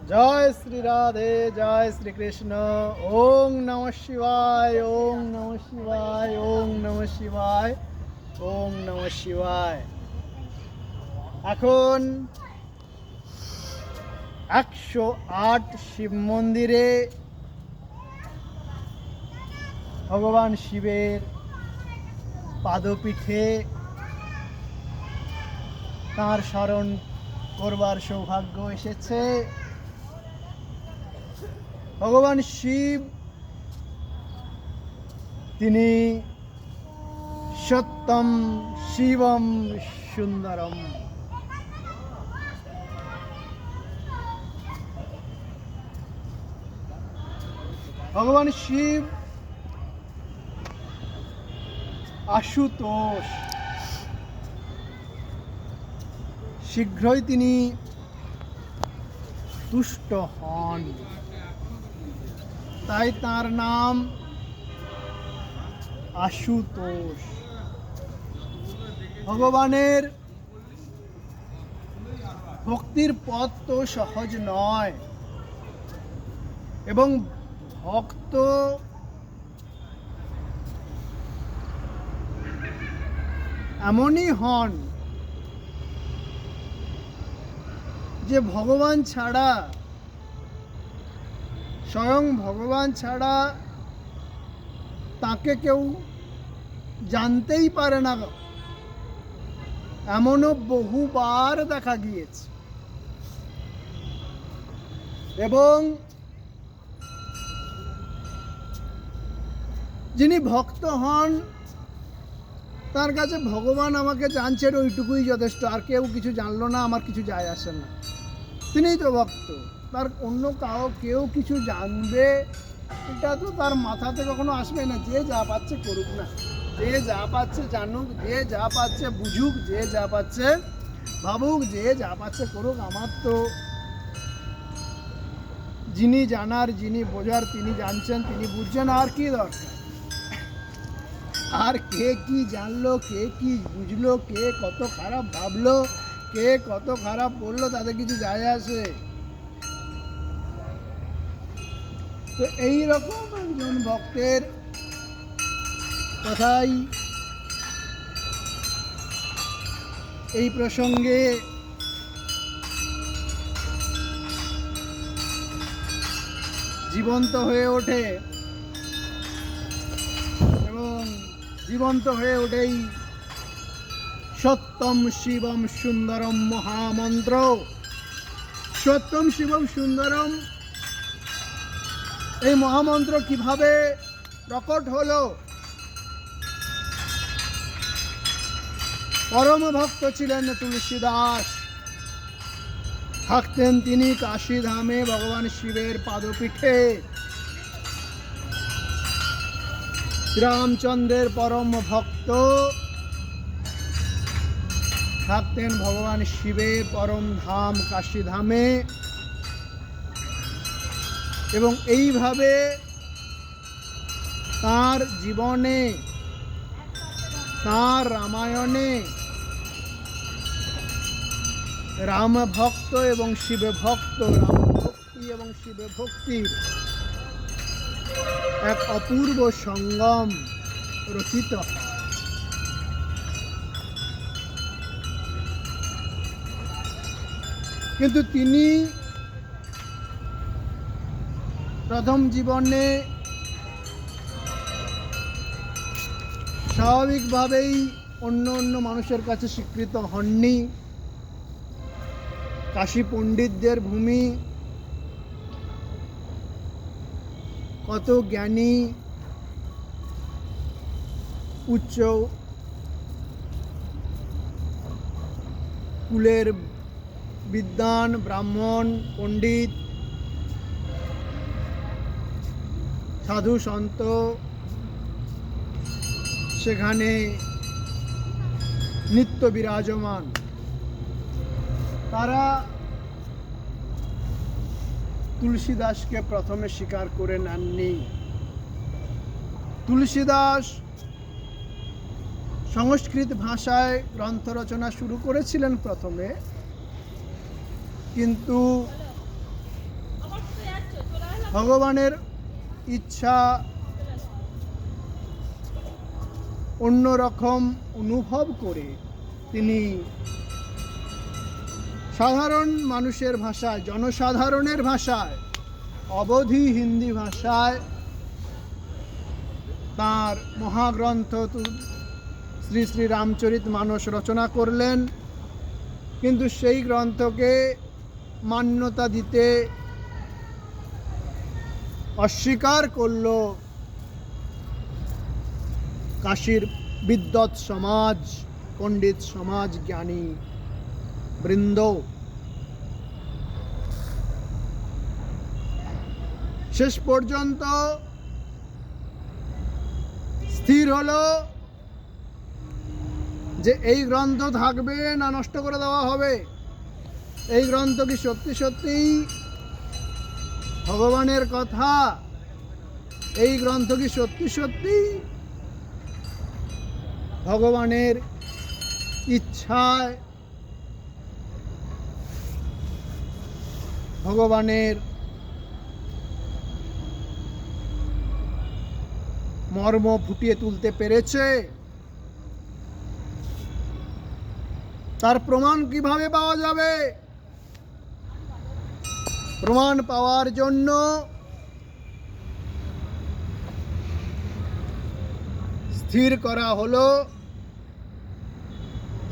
जय श्री राधे, जय श्री कृष्ण। ओम नमः शिवाय, ओम नमः शिवाय, ओम नमः शिवाय, ओम नमः शिवाय। এখন 108 শিব মন্দিরে ভগবান শিবের পাদপীঠে তাঁর স্মরণ করবার সৌভাগ্য এসেছে। ভগবান শিব তিনি সত্যম শিবম সুন্দরম। ভগবান শিব আশুতোষ, শীঘ্রই তিনি তুষ্ট হন, তাই তার নাম আশুতোষ। ভগবানের ভক্তির পথ তো সহজ নয়, এবং ভক্ত এমনই হন যে ভগবান ছাড়া, স্বয়ং ভগবান ছাড়া তাকে কেউ জানতেই পারে না, এমনও বহুবার দেখা গিয়েছে। এবং যিনি ভক্ত হন তার কাছে ভগবান আমাকে জানছেন ওইটুকুই যথেষ্ট, আর কেউ কিছু জানলো না আমার কিছু যায় আসে না, তিনিই তো ভক্ত। তার অন্য কেউ কিছু জানবে এটা তো তার মাথাতে কখনো আসবে না। যে যা পাচ্ছে করুক না, যে যা পাচ্ছে জানুক, যে যা পাচ্ছে বুঝুক, যে যা পাচ্ছে ভাবুক, যে যা পাচ্ছে করুক, আমার তো যিনি জানার, যিনি বোঝার তিনি জানছেন, তিনি বুঝছেন, আর কি দরকার। আর কে কি জানলো, কে কি বুঝলো, কে কত খারাপ ভাবলো, কে কত খারাপ বললো, তাতে কিছু যায় আসে। তো এইরকম একজন ভক্তের কথাই এই প্রসঙ্গে জীবন্ত হয়ে ওঠে, এবং জীবন্ত হয়ে ওঠেই সত্যম শিবম সুন্দরম মহামন্ত্র। সত্যম শিবম সুন্দরম এই মহামন্ত্র কিভাবে প্রকট হলো? পরম ভক্ত ছিলেন তুলসী দাস, থাকতেন তিনি কাশী ধামে ভগবান শিবের পাদপীঠে। শ্রীরামচন্দ্রের পরম ভক্ত থাকতেন ভগবান শিবের পরম ধাম কাশী ধামে। এবং এইভাবে তার জীবনে, তার রামায়ণে রাম ভক্ত এবং শিব ভক্ত, রাম ভক্তি এবং শিব ভক্তির এক অপূর্ব সঙ্গম রচিত হয়। কিন্তু তিনি প্রথম জীবনে স্বাভাবিকভাবেই অন্য মানুষের কাছে স্বীকৃত হননি। কাশী পণ্ডিতদের ভূমি, কত জ্ঞানী উচ্চ কুলের বিদ্বান ব্রাহ্মণ পণ্ডিত সাধু সন্ত সেখানে নিত্য বিরাজমান। তারা তুলসীদাসকে প্রথমে স্বীকার করে নেননি। তুলসীদাস সংস্কৃত ভাষায় গ্রন্থ রচনা শুরু করেছিলেন প্রথমে, কিন্তু ভগবানের ইচ্ছা অন্যরকম অনুভব করে তিনি সাধারণ মানুষের ভাষায়, জনসাধারণের ভাষায়, অবধি হিন্দি ভাষায় তাঁর মহাগ্রন্থ শ্রী শ্রী রামচরিতমানস রচনা করলেন। কিন্তু সেই গ্রন্থকে মান্যতা দিতে অস্বীকার করল কাশীর বিদ্বৎ সমাজ, পণ্ডিত সমাজ, জ্ঞানী বৃন্দ। শেষ পর্যন্ত স্থির হলো যে এই গ্রন্থ থাকবে না নষ্ট করে দেওয়া হবে। এই গ্রন্থ কি সত্যি সত্যিই ভগবানের কথা? এই গ্রন্থ কি সত্যি সত্যি ভগবানের ইচ্ছায়, ভগবানের মর্ম ফুটিয়ে তুলতে পেরেছে? তার প্রমাণ কিভাবে পাওয়া যাবে? প্রমাণ পাওয়ার জন্য স্থির করা হলো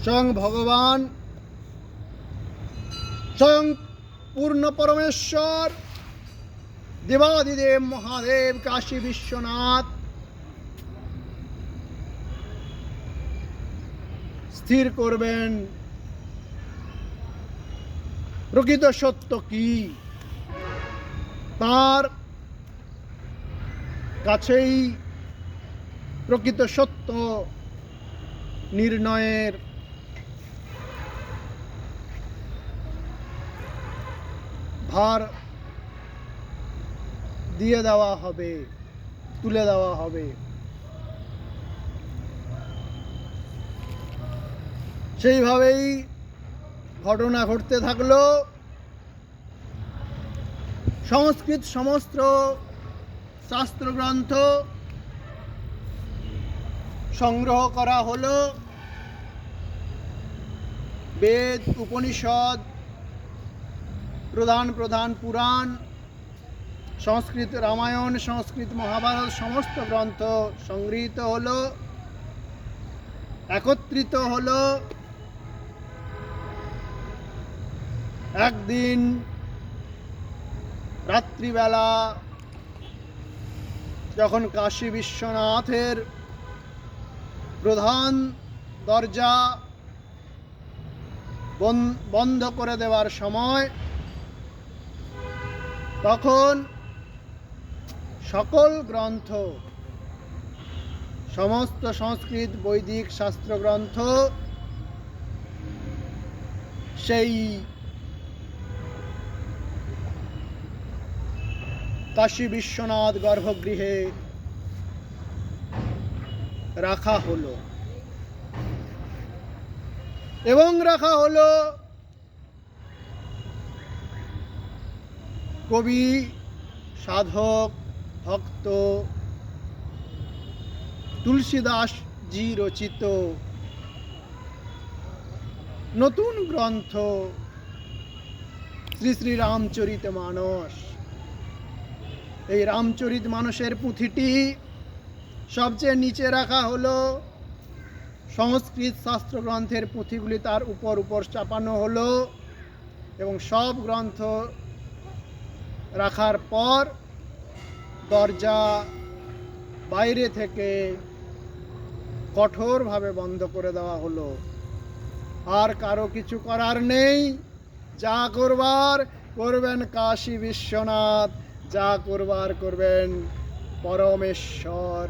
স্বয়ং ভগবান, স্বয়ং পূর্ণ পরমেশ্বর দেবাদিদেব মহাদেব কাশী বিশ্বনাথ স্থির করবেন প্রকৃত সত্য কি। তার কাছেই প্রকৃত সত্য নির্ণয়ের ভার দিয়ে দেওয়া হবে, তুলে দেওয়া হবে। সেইভাবেই ঘটনা ঘটতে থাকলো। সংস্কৃত সমস্ত শাস্ত্রগ্রন্থ সংগ্রহ করা হলো। বেদ, উপনিষদ, প্রধান প্রধান পুরাণ, সংস্কৃত রামায়ণ, সংস্কৃত মহাভারত সমস্ত গ্রন্থ সংগৃহীত হলো, একত্রিত হলো। একদিন রাত্রিবেলা যখন কাশী বিশ্বনাথের প্রধান দরজা বন্ধ করে দেওয়ার সময়, তখন সকল গ্রন্থ, সমস্ত সংস্কৃত বৈদিক শাস্ত্রগ্রন্থ সেই কাশী বিশ্বনাথ গর্ভগৃহে রাখা হলো এবং রাখা হলো কবি, সাধক, ভক্ত তুলসীদাস জি রচিত নতুন গ্রন্থ শ্রী শ্রী রামচরিতমানস। এই রামচরিতমানসের পুঁথিটি সবচেয়ে নিচে রাখা হলো। সংস্কৃত শাস্ত্রগ্রন্থের পুঁথিগুলি তার উপর উপর চাপানো হলো এবং সব গ্রন্থ রাখার পর দরজা বাইরে থেকে কঠোরভাবে বন্ধ করে দেওয়া হলো। আর কারো কিছু করার নেই। যা করবার করবেন কাশী বিশ্বনাথ, যা করবার করবেন পরমেশ্বর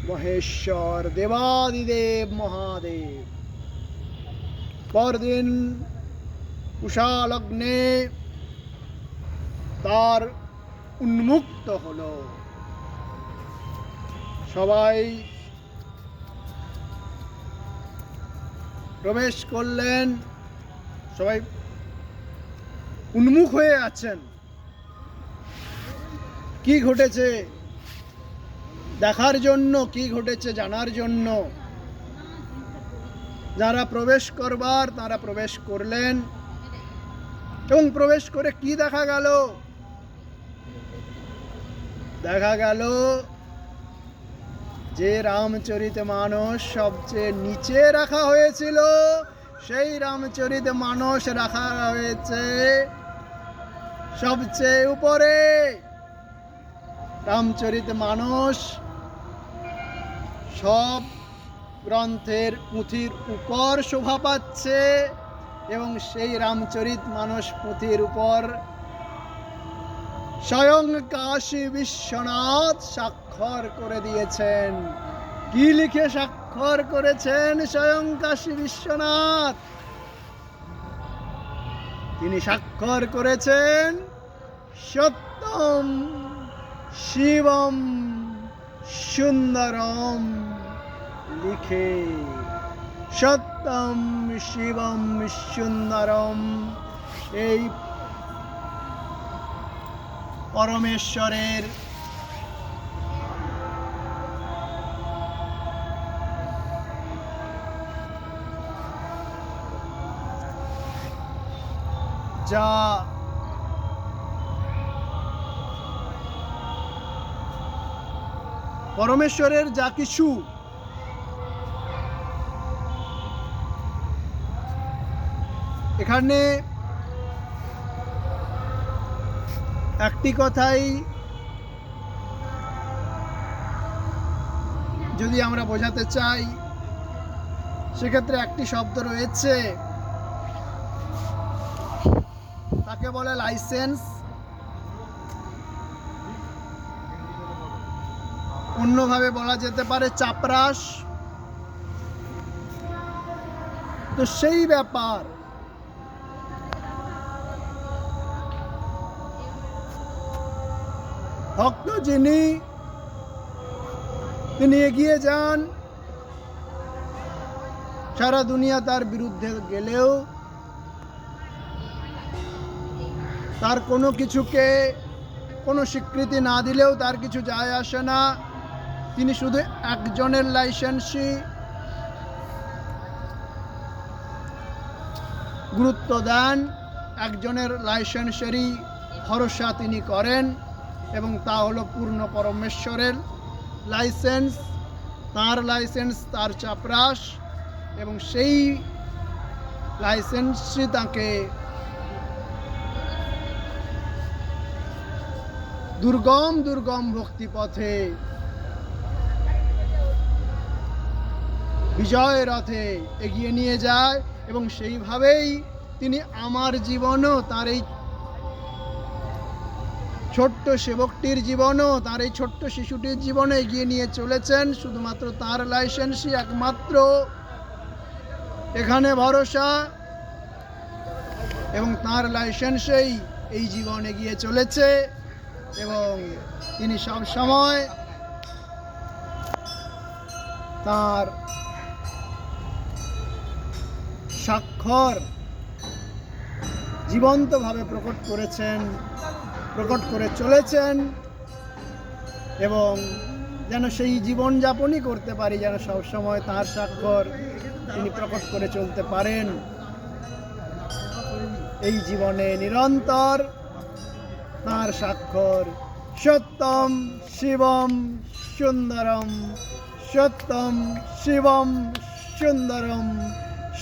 মহেশ্বর দেবাদিদেব মহাদেব। পরদিন উষা লগ্নে দ্বার উন্মুক্ত হলো। সবাই প্রবেশ করলেন, সবাই উন্মুখ হয়ে আছেন। কি ঘটেছে দেখার জন্য, কি ঘটেছে জানার জন্য যারা প্রবেশ করবার তারা প্রবেশ করলেন। এবং প্রবেশ করে কি দেখা গেল? দেখা গেল যে রামচরিতমানস সবচেয়ে নিচে রাখা হয়েছিল, সেই রামচরিতমানস রাখা হয়েছে সবচেয়ে উপরে। রামচরিতমানস সব গ্রন্থের পুঁথির উপর শোভা পাচ্ছে এবং সেই রামচরিতমানস পুঁথির উপর স্বয়ং কাশী বিশ্বনাথ স্বাক্ষর করে দিয়েছেন। কি লিখে স্বাক্ষর করেছেন স্বয়ং কাশী বিশ্বনাথ? তিনি স্বাক্ষর করেছেন সত্যম শিবম সুন্দরম লিখে। সত্যম শিবম সুন্দরম, এই পরমেশ্বরের যা পরমেশ্বরের যা কিছু এখানে একটি কথাই যদি আমরা বোঝাতে চাই সেক্ষেত্রে একটি শব্দ রয়েছে, তাকে বলে লাইসেন্স। অন্যভাবে বলা যেতে পারে চাপরাশ। তো সেই ব্যাপার ভক্ত তিনি এগিয়ে যান, সারা দুনিয়া তার বিরুদ্ধে গেলেও, তার কোনো কিছুকে কোনো স্বীকৃতি না দিলেও তার কিছু যায় আসে না। তিনি শুধু একজনের লাইসেন্সই গুরুত্ব দেন, একজনের লাইসেন্সেরই ভরসা তিনি করেন এবং তা হলো পূর্ণ পরমেশ্বরের লাইসেন্স। তার লাইসেন্স, তার চাপরাশ, এবং সেই লাইসেন্সই তাকে দুর্গম দুর্গম ভক্তিপথে বিজয় রথে এগিয়ে নিয়ে যায়। এবং সেইভাবেই তিনি আমার জীবনও, তার এই ছোট্ট সেবকটির জীবনও, তার এই ছোট্ট শিশুটির জীবনে এগিয়ে নিয়ে চলেছেন। শুধুমাত্র তার লাইসেন্সই একমাত্র এখানে ভরসা এবং তার লাইসেন্সেই এই জীবন এগিয়ে চলেছে। এবং তিনি সব সময় তার স্বাক্ষর জীবন্তভাবে প্রকট করেছেন, প্রকট করে চলেছেন এবং যেন সেই জীবনযাপনই করতে পারি, যেন সবসময় তার স্বাক্ষর তিনি প্রকট করে চলতে পারেন এই জীবনে নিরন্তর। তার স্বাক্ষর সত্যম শিবম সুন্দরম, সত্যম শিবম সুন্দরম,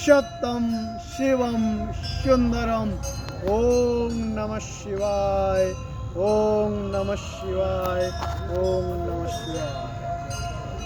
সত্যম শিবম সুন্দরম। ওম নমঃ শিবায়, ওম নমঃ শিবায়, ওম নমঃ শিবায়।